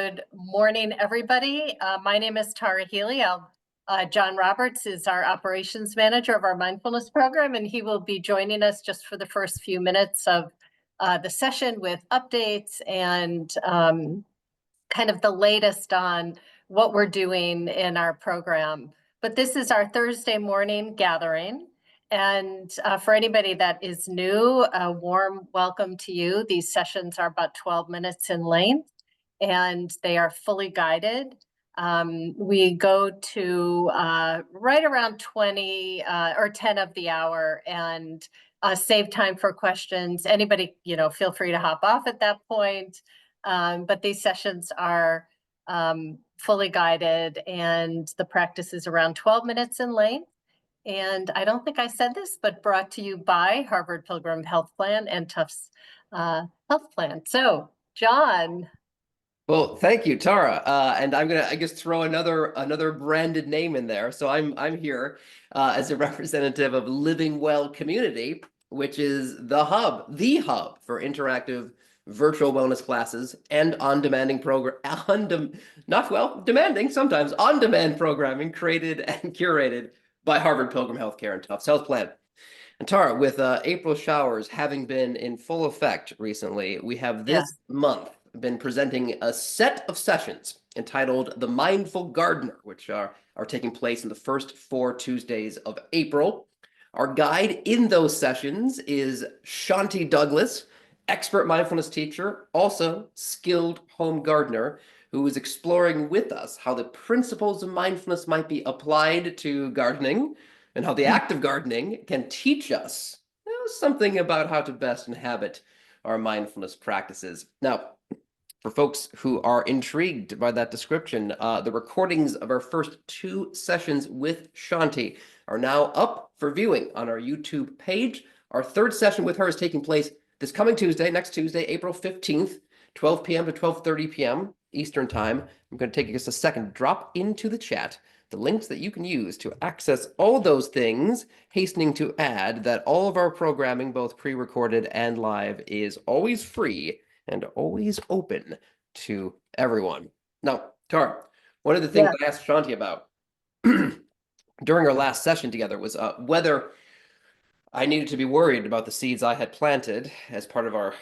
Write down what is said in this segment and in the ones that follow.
Good morning, everybody. My name is Tara Healey. John Roberts is our operations manager of our mindfulness program, and he will be joining us just for the first few minutes of the session with updates and kind of the latest on what we're doing in our program. But this is our Thursday morning gathering. And for anybody that is new, a warm welcome to you. These sessions are about 12 minutes in length, and they are fully guided. We go to right around 20 or 10 of the hour and save time for questions. Anybody, feel free to hop off at that point. But these sessions are fully guided, and the practice is around 12 minutes in length. And I don't think I said this, but brought to you by Harvard Pilgrim Health Plan and Tufts Health Plan. So, John. Well, thank you, Tara. And I'm gonna, I guess, throw another branded name in there. So I'm here as a representative of Living Well Community, which is the hub for interactive virtual wellness classes and demanding sometimes on-demand programming created and curated by Harvard Pilgrim Healthcare and Tufts Health Plan. And Tara, with April showers having been in full effect recently, we have this month been presenting a set of sessions entitled The Mindful Gardener, which are taking place in the first 4 Tuesdays of April. Our guide in those sessions is Shanti Douglas, expert mindfulness teacher, also skilled home gardener, who is exploring with us how the principles of mindfulness might be applied to gardening and how the act of gardening can teach us something about how to best inhabit our mindfulness practices. Now, for folks who are intrigued by that description, the recordings of our first 2 sessions with Shanti are now up for viewing on our YouTube page. Our 3rd session with her is taking place this coming Tuesday, next Tuesday, April 15th, 12 p.m. to 12:30 p.m. Eastern Time. I'm going to take just a second to drop into the chat the links that you can use to access all those things, hastening to add that all of our programming, both pre-recorded and live, is always free and always open to everyone. Now, Tara, one of the things I asked Shanti about during our last session together was whether I needed to be worried about the seeds I had planted as part of our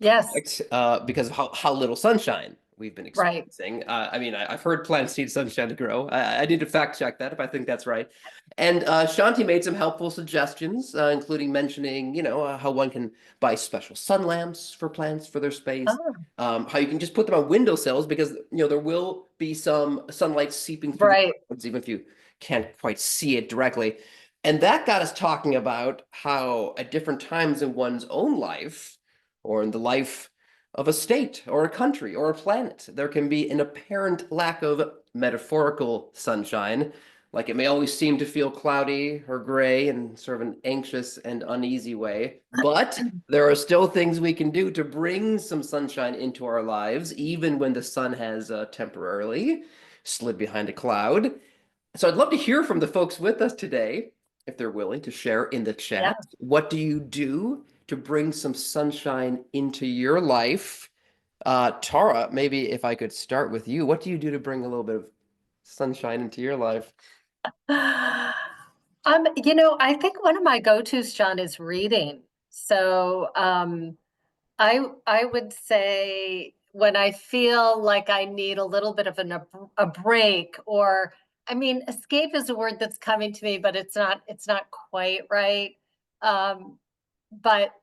project, because of how little sunshine we've been experiencing. I've heard plants need sunshine to grow. I need to fact check that if I think that's right. And Shanti made some helpful suggestions, including mentioning, how one can buy special sun lamps for plants for their space, how you can just put them on windowsills because, there will be some sunlight seeping through the clouds, even if you can't quite see it directly. And that got us talking about how at different times in one's own life, or in the life of a state or a country or a planet, there can be an apparent lack of metaphorical sunshine. Like it may always seem to feel cloudy or gray in sort of an anxious and uneasy way. But there are still things we can do to bring some sunshine into our lives, even when the sun has temporarily slid behind a cloud. So I'd love to hear from the folks with us today, if they're willing to share in the chat. What do you do to bring some sunshine into your life? Tara, maybe if I could start with you, what do you do to bring a little bit of sunshine into your life? I think one of my go-tos, John, is reading. So I would say when I feel like I need a little bit of a break, or escape is a word that's coming to me, but it's not quite right. But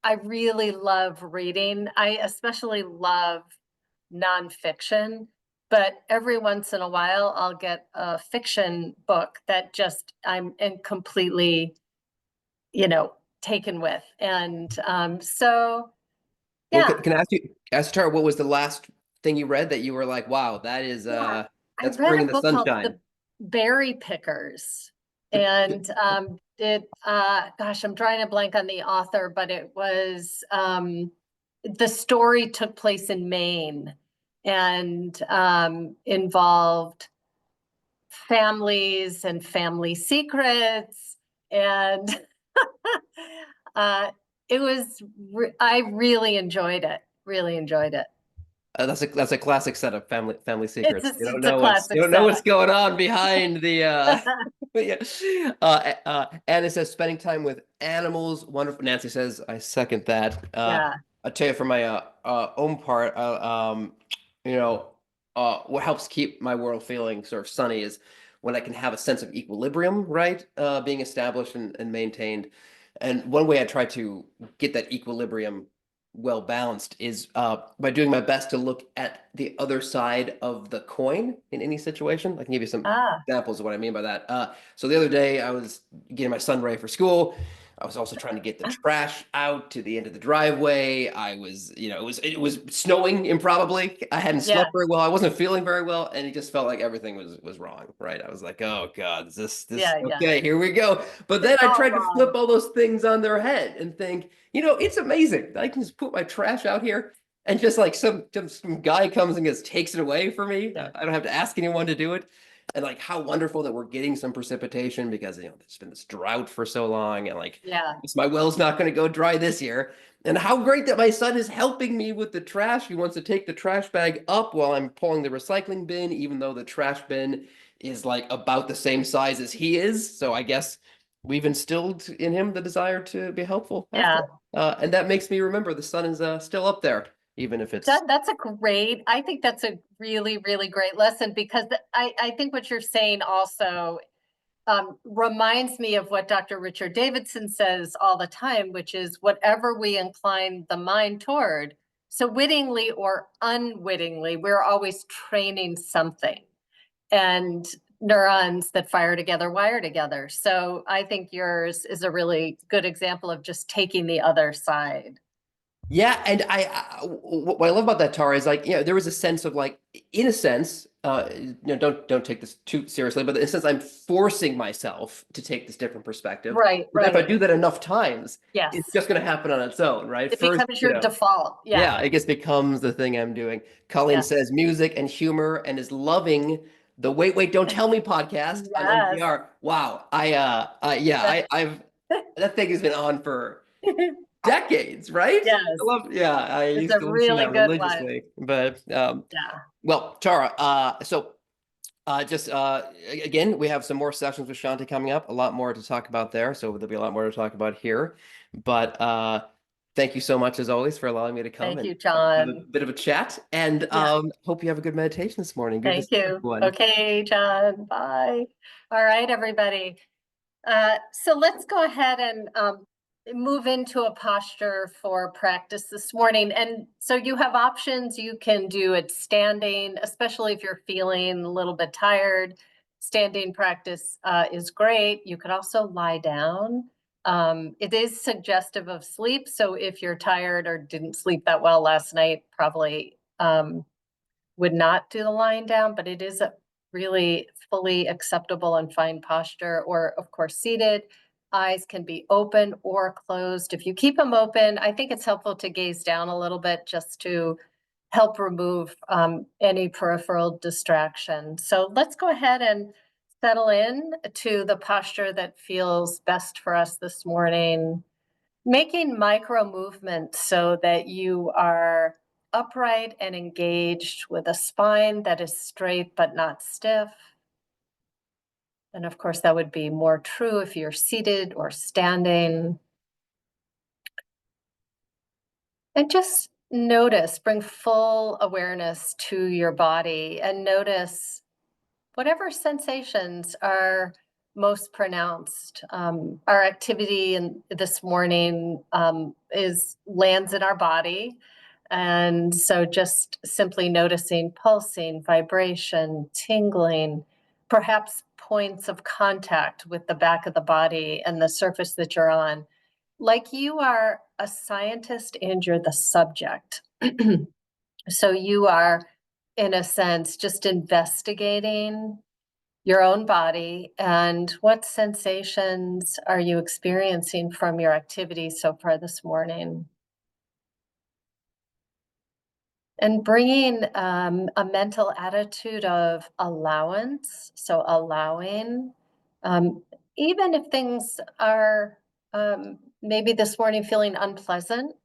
I really love reading. I especially love nonfiction, but every once in a while I'll get a fiction book that just I'm completely, taken with. And so, yeah. Well, can I ask Tara, what was the last thing you read that you were like, wow, that is that's bringing the sunshine? Called The Berry Pickers. And I'm drawing a blank on the author, but it was the story took place in Maine and involved families and family secrets, and I really enjoyed it. That's a classic set of family secrets. It's a You classic don't know what's setup. going on behind the yeah. Anna says spending time with animals, wonderful. Nancy says I second that. Yeah. I'll tell you for my own part, you know, what helps keep my world feeling sort of sunny is when I can have a sense of equilibrium, right? Being established and maintained. And one way I try to get that equilibrium well balanced is by doing my best to look at the other side of the coin in any situation. I can give you some Ah, examples of what I mean by that. So the other day I was getting my son ready for school. I was also trying to get the trash out to the end of the driveway. I was, it was snowing improbably. I hadn't yeah. slept very well. I wasn't feeling very well, and it just felt like everything was wrong. Right? I was like, oh God, is this Yeah. Yeah. okay? Here we go. But then It's I all tried to flip wrong. all those things on their head and think, it's amazing. I can just put my trash out here and just like some guy comes and just takes it away for me. Yeah. I don't have to ask anyone to do it. And like how wonderful that we're getting some precipitation because there's been this drought for so long and like Yeah. my well's not going to go dry this year. And how great that my son is helping me with the trash. He wants to take the trash bag up while I'm pulling the recycling bin, even though the trash bin is like about the same size as he is. So I guess we've instilled in him the desire to be helpful after Yeah. all. And that makes me remember the sun is still up there, even if it's. That's a great, I think that's a really, really great lesson because I think what you're saying also reminds me of what Dr. Richard Davidson says all the time, which is whatever we incline the mind toward. So wittingly or unwittingly, we're always training something, and neurons that fire together wire together. So I think yours is a really good example of just taking the other side. Yeah, and what I love about that Tara is like, there was a sense of like, in a sense, don't take this too seriously, but in a sense, I'm forcing myself to take this different perspective. Right, But if I right. do that enough times, it's Yes. just going to happen on its own, right? It First, becomes your default. Yeah. yeah, it just becomes the thing I'm doing. Colleen Yeah. says music and humor and is loving the Wait, Wait, Don't Tell Me podcast on Yes. NPR. Wow, yeah, I've that thing has been on for decades, right? Yes. Yeah, I It's used a to listen to really that good one. religiously. But Yeah. well, Tara, so just again, we have some more sessions with Shanti coming up, a lot more to talk about there. So there'll be a lot more to talk about here. But thank you so much as always for allowing me to come Thank and you, have a John. bit of a chat. And Yeah. hope you have a good meditation this morning. Good to Thank see you. everyone. Okay, John. Bye. All right, everybody. So let's go ahead and move into a posture for practice this morning. And so you have options. You can do it standing, especially if you're feeling a little bit tired. Standing practice is great. You could also lie down. It is suggestive of sleep. So if you're tired or didn't sleep that well last night, probably would not do the lying down, but it is a really fully acceptable and fine posture, or of course seated. Eyes can be open or closed. If you keep them open, I think it's helpful to gaze down a little bit just to help remove any peripheral distraction. So let's go ahead and settle in to the posture that feels best for us this morning. Making micro movements so that you are upright and engaged with a spine that is straight but not stiff. And of course, that would be more true if you're seated or standing. And just notice, bring full awareness to your body and notice whatever sensations are most pronounced. Our activity this morning is lands in our body. And so just simply noticing pulsing, vibration, tingling, perhaps points of contact with the back of the body and the surface that you're on, like you are a scientist and you're the subject. So you are, in a sense, just investigating your own body and what sensations are you experiencing from your activity so far this morning. And bringing a mental attitude of allowance, so allowing, um, even if things are maybe this morning feeling unpleasant,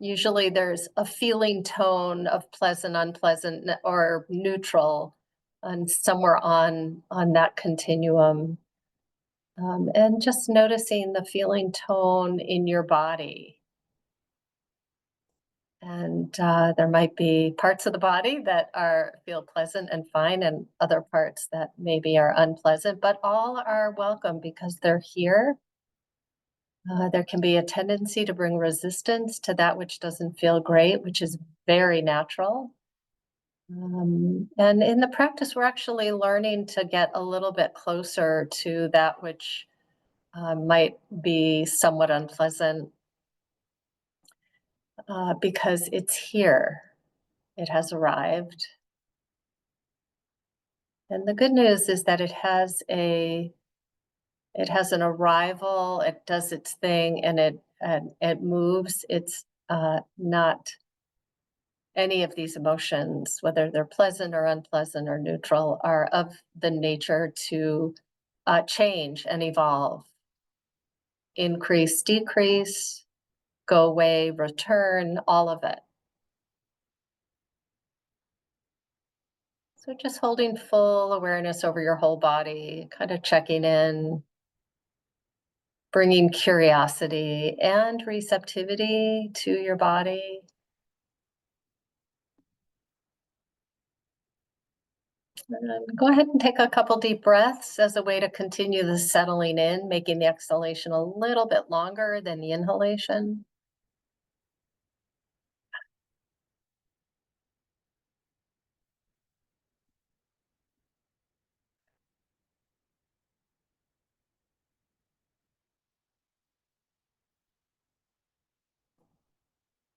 Usually there's a feeling tone of pleasant, unpleasant, or neutral, and somewhere on that continuum. And just noticing the feeling tone in your body. And there might be parts of the body that feel pleasant and fine, and other parts that maybe are unpleasant, but all are welcome because they're here. There can be a tendency to bring resistance to that which doesn't feel great, which is very natural. And in the practice, we're actually learning to get a little bit closer to that which might be somewhat unpleasant, because it's here. It has arrived. And the good news is that it has an arrival, it does its thing, and it moves. It's not any of these emotions, whether they're pleasant or unpleasant or neutral, are of the nature to change and evolve, increase, decrease, go away, return, all of it. So just holding full awareness over your whole body, kind of checking in, bringing curiosity and receptivity to your body. And go ahead and take a couple deep breaths as a way to continue the settling in, making the exhalation a little bit longer than the inhalation.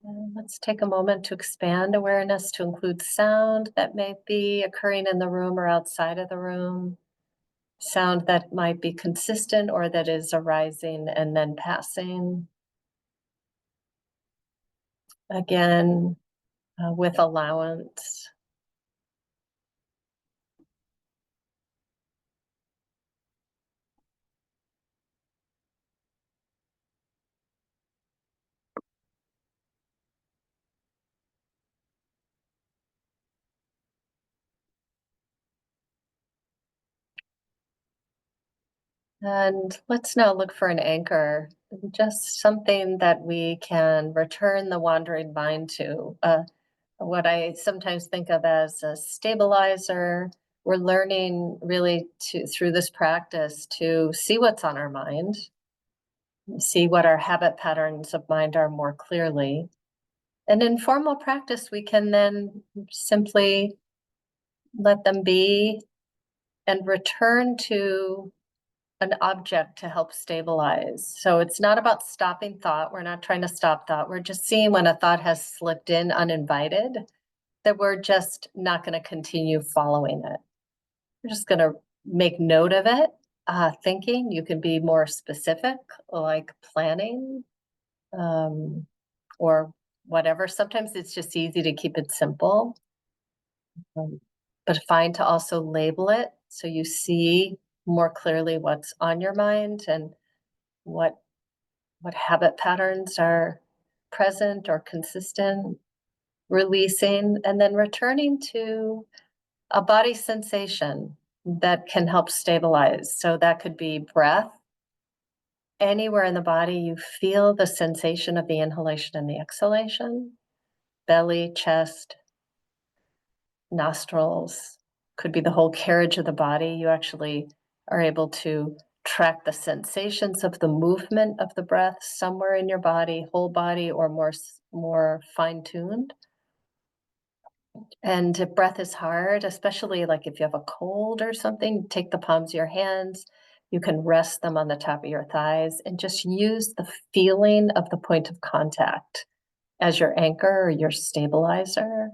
And let's take a moment to expand awareness to include sound that may be occurring in the room or outside of the room. Sound that might be consistent or that is arising and then passing. Again, with allowance. And let's now look for an anchor, just something that we can return the wandering mind to. What I sometimes think of as a stabilizer. We're learning really through this practice to see what's on our mind, see what our habit patterns of mind are more clearly. And in formal practice, we can then simply let them be and return to an object to help stabilize. So it's not about stopping thought. We're not trying to stop thought. We're just seeing when a thought has slipped in uninvited, that we're just not going to continue following it. We're just going to make note of it. Thinking, you can be more specific, like planning, or whatever. Sometimes it's just easy to keep it simple, but fine to also label it so you see more clearly what's on your mind and what habit patterns are present or consistent, releasing, and then returning to a body sensation that can help stabilize. So that could be breath. Anywhere in the body you feel the sensation of the inhalation and the exhalation, belly, chest, nostrils, could be the whole carriage of the body. You actually are able to track the sensations of the movement of the breath somewhere in your body, whole body, or more fine-tuned. And if breath is hard, especially like if you have a cold or something, take the palms of your hands. You can rest them on the top of your thighs and just use the feeling of the point of contact as your anchor or your stabilizer.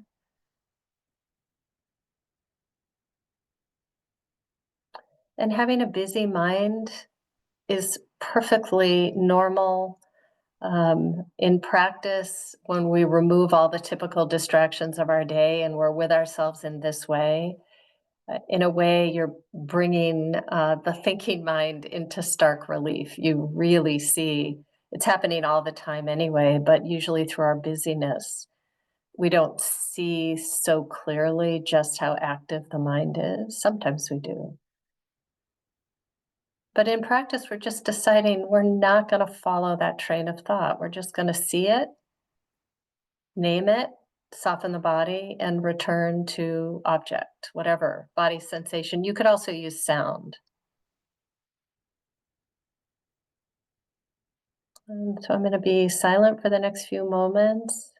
And having a busy mind is perfectly normal. In practice, when we remove all the typical distractions of our day and we're with ourselves in this way, in a way, you're bringing the thinking mind into stark relief. You really see It's happening all the time anyway, but usually through our busyness, we don't see so clearly just how active the mind is. Sometimes we do. But in practice, we're just deciding we're not going to follow that train of thought. We're just going to see it, name it, soften the body, and return to object, whatever body sensation. You could also use sound. And so I'm going to be silent for the next few moments.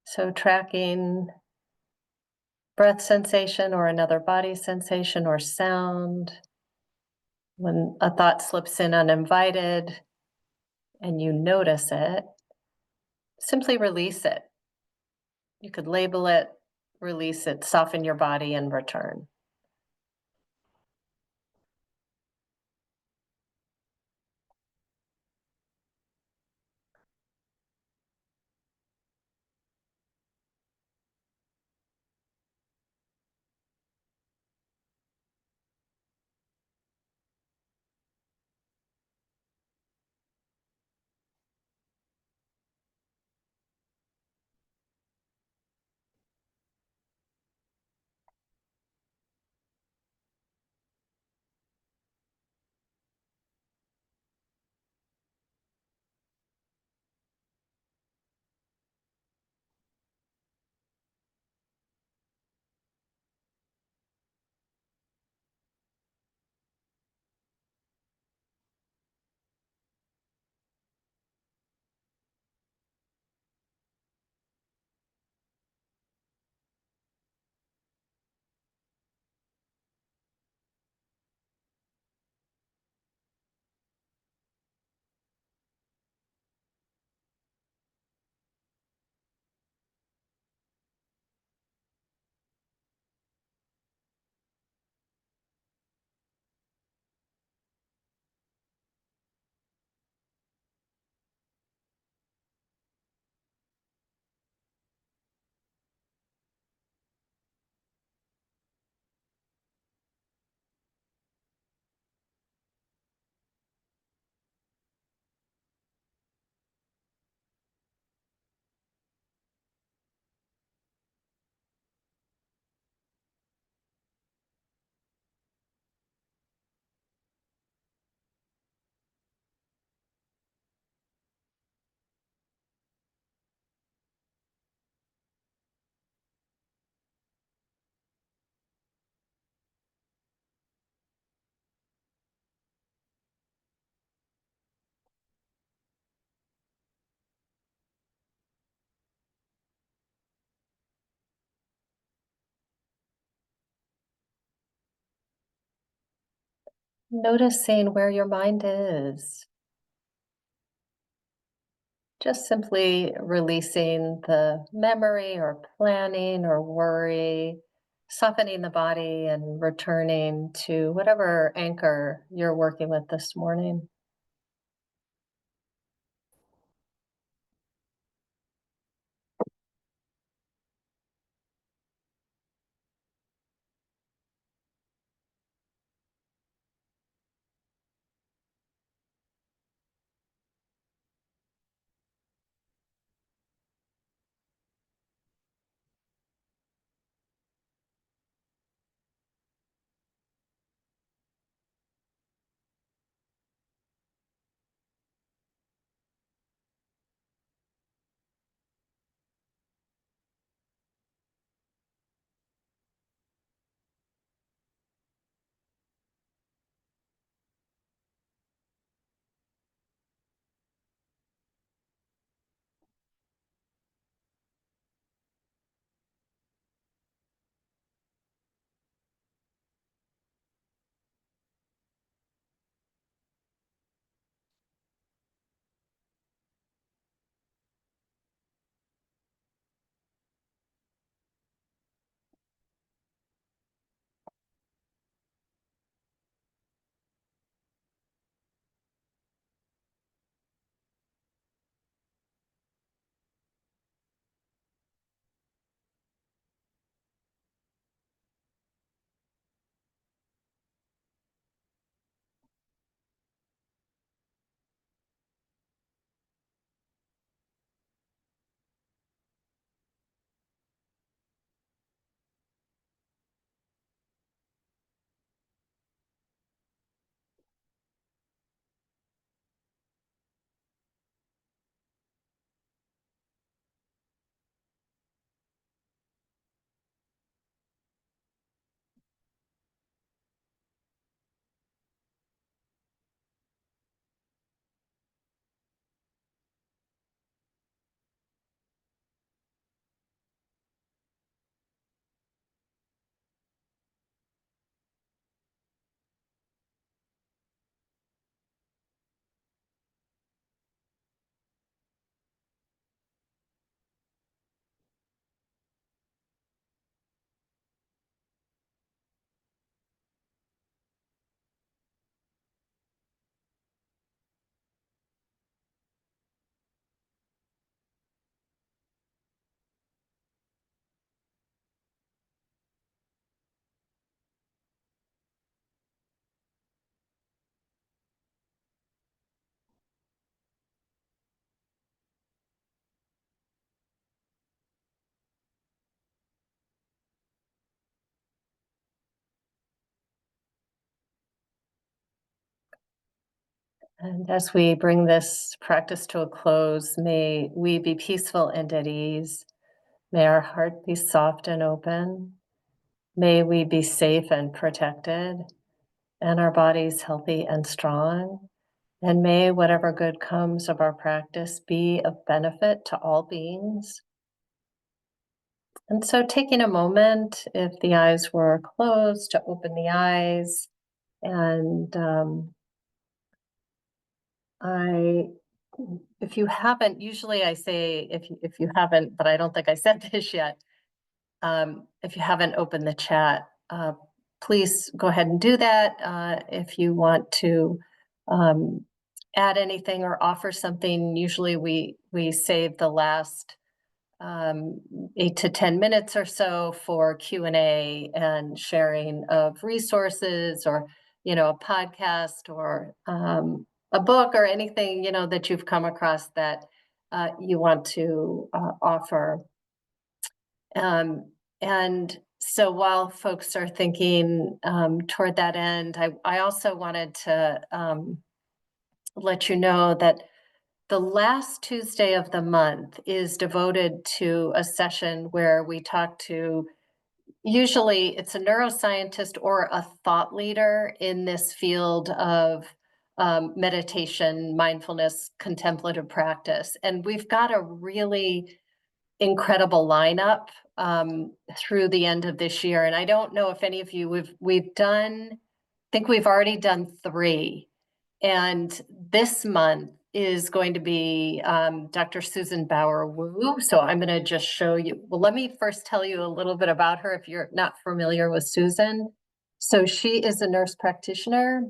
So tracking breath sensation or another body sensation or sound. When a thought slips in uninvited and you notice it, simply release it. You could label it, release it, soften your body, and return. Noticing where your mind is. Just simply releasing the memory or planning or worry, softening the body and returning to whatever anchor you're working with this morning. And as we bring this practice to a close, may we be peaceful and at ease. May our heart be soft and open. May we be safe and protected, and our bodies healthy and strong. And may whatever good comes of our practice be of benefit to all beings. And so taking a moment, if the eyes were closed, to open the eyes. And if you haven't, usually I say, if you haven't, but I don't think I said this yet, if you haven't opened the chat, please go ahead and do that. If you want to add anything or offer something, usually we save the last 8 to 10 minutes or so for Q&A and sharing of resources, or a podcast, or a book, or anything that you've come across that you want to offer. And so while folks are thinking toward that end, I also wanted to let you know that the last Tuesday of the month is devoted to a session where we talk to, usually it's a neuroscientist or a thought leader in this field of meditation, mindfulness, contemplative practice. And we've got a really incredible lineup through the end of this year. And I don't know if any of you, we've done, I think we've already done 3. And this month is going to be Dr. Susan Bauer Wu. So I'm going to just show you. Well, let me first tell you a little bit about her if you're not familiar with Susan. So she is a nurse practitioner.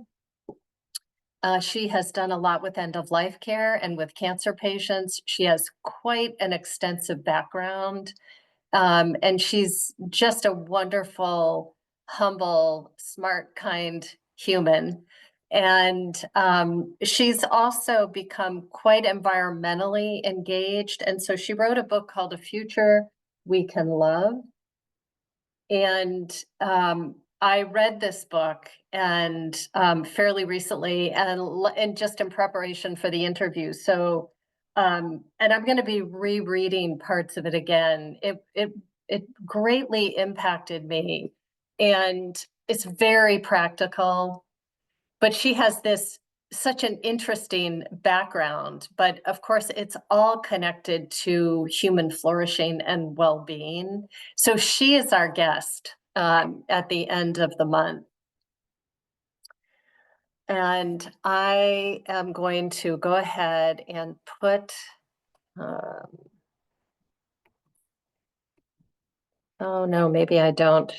She has done a lot with end-of-life care and with cancer patients. She has quite an extensive background. And she's just a wonderful, humble, smart, kind human. And she's also become quite environmentally engaged. And so she wrote a book called A Future We Can Love. And I read this book and fairly recently, and just in preparation for the interview. So, and I'm going to be rereading parts of it again. It greatly impacted me, and it's very practical. But she has such an interesting background, but of course it's all connected to human flourishing and well-being. So she is our guest at the end of the month. And I am going to go ahead and put, oh no, maybe I don't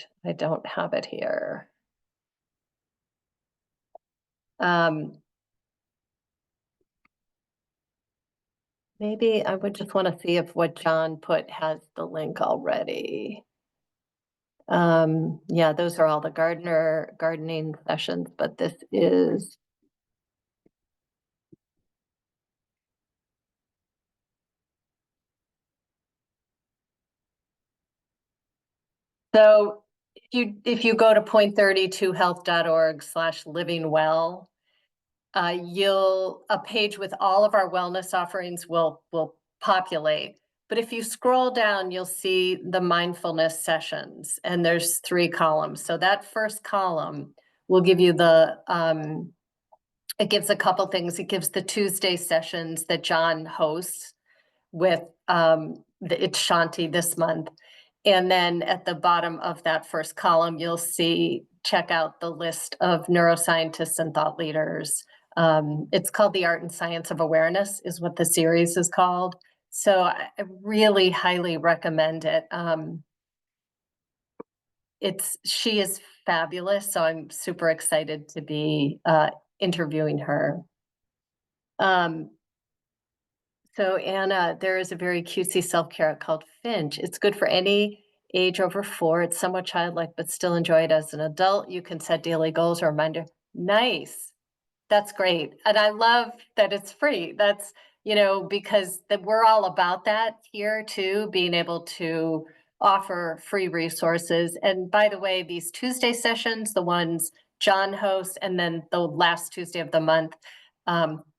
have it here. Maybe I would just want to see if what John put has the link already. Yeah, those are all the gardening sessions, but this is. So if you go to point32health.org/livingwell, a page with all of our wellness offerings will populate. But if you scroll down, you'll see the mindfulness sessions, and there's 3 columns. So that first column will give you it gives a couple things. It gives the Tuesday sessions that John hosts with it's Shanti this month. And then at the bottom of that first column, you'll see, check out the list of neuroscientists and thought leaders. It's called The Art and Science of Awareness is what the series is called. So I really highly recommend it. She is fabulous. So I'm super excited to be interviewing her. So Anna, there is a very cutesy self-care called Finch. It's good for any age over 4. It's somewhat childlike, but still enjoy it as an adult. You can set daily goals or reminder. Nice. That's great. And I love that it's free. That's, because we're all about that here too, being able to offer free resources. And by the way, these Tuesday sessions, the ones John hosts, and then the last Tuesday of the month,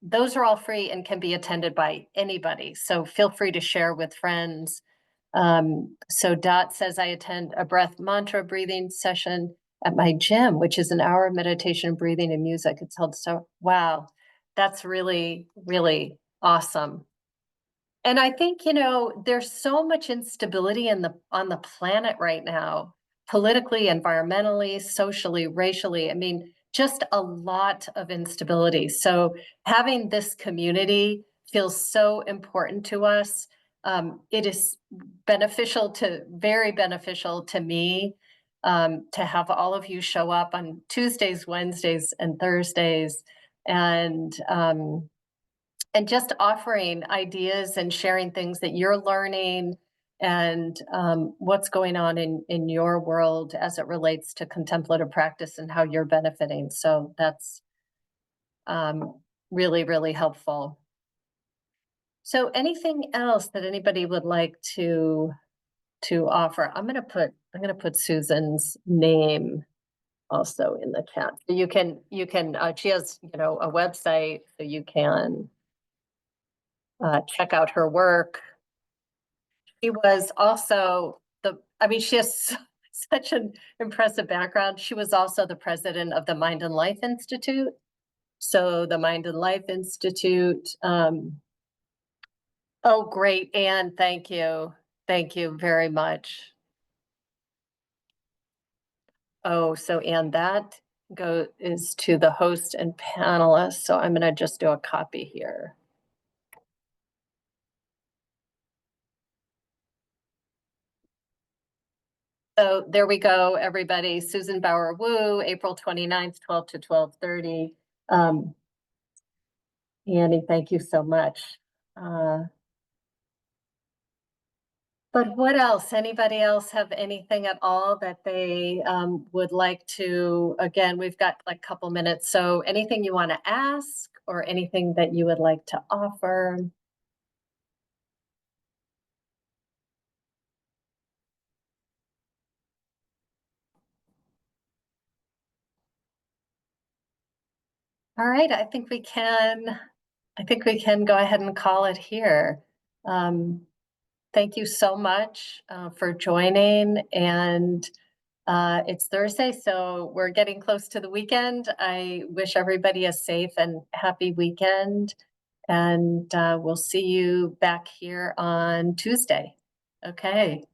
Those are all free and can be attended by anybody. So feel free to share with friends. So Dot says, I attend a breath mantra breathing session at my gym, which is an hour of meditation, breathing, and music. It's held so, wow, that's really, really awesome. And I think, there's so much instability on the planet right now, politically, environmentally, socially, racially. I mean, just a lot of instability. So having this community feels so important to us. It is very beneficial to me, to have all of you show up on Tuesdays, Wednesdays, and Thursdays, and just offering ideas and sharing things that you're learning, and what's going on in your world as it relates to contemplative practice and how you're benefiting. So that's really, really helpful. So anything else that anybody would like to offer? I'm gonna put Susan's name also in the chat. So you can she has, a website, so you can check out her work. She was also she has such an impressive background. She was also the president of the Mind and Life Institute. So the Mind and Life Institute, oh, great, Anne, thank you. Thank you very much. Oh, so Anne, that is to the host and panelists. So I'm gonna just do a copy here. So there we go, everybody. Susan Bauer Wu, April 29th, 12 to 12:30. Annie, thank you so much. But what else? Anybody else have anything at all that they would like to? Again, we've got like a couple minutes. So anything you want to ask or anything that you would like to offer? All right, I think we can go ahead and call it here. Thank you so much for joining, and it's Thursday, so we're getting close to the weekend. I wish everybody a safe and happy weekend, and we'll see you back here on Tuesday. Okay.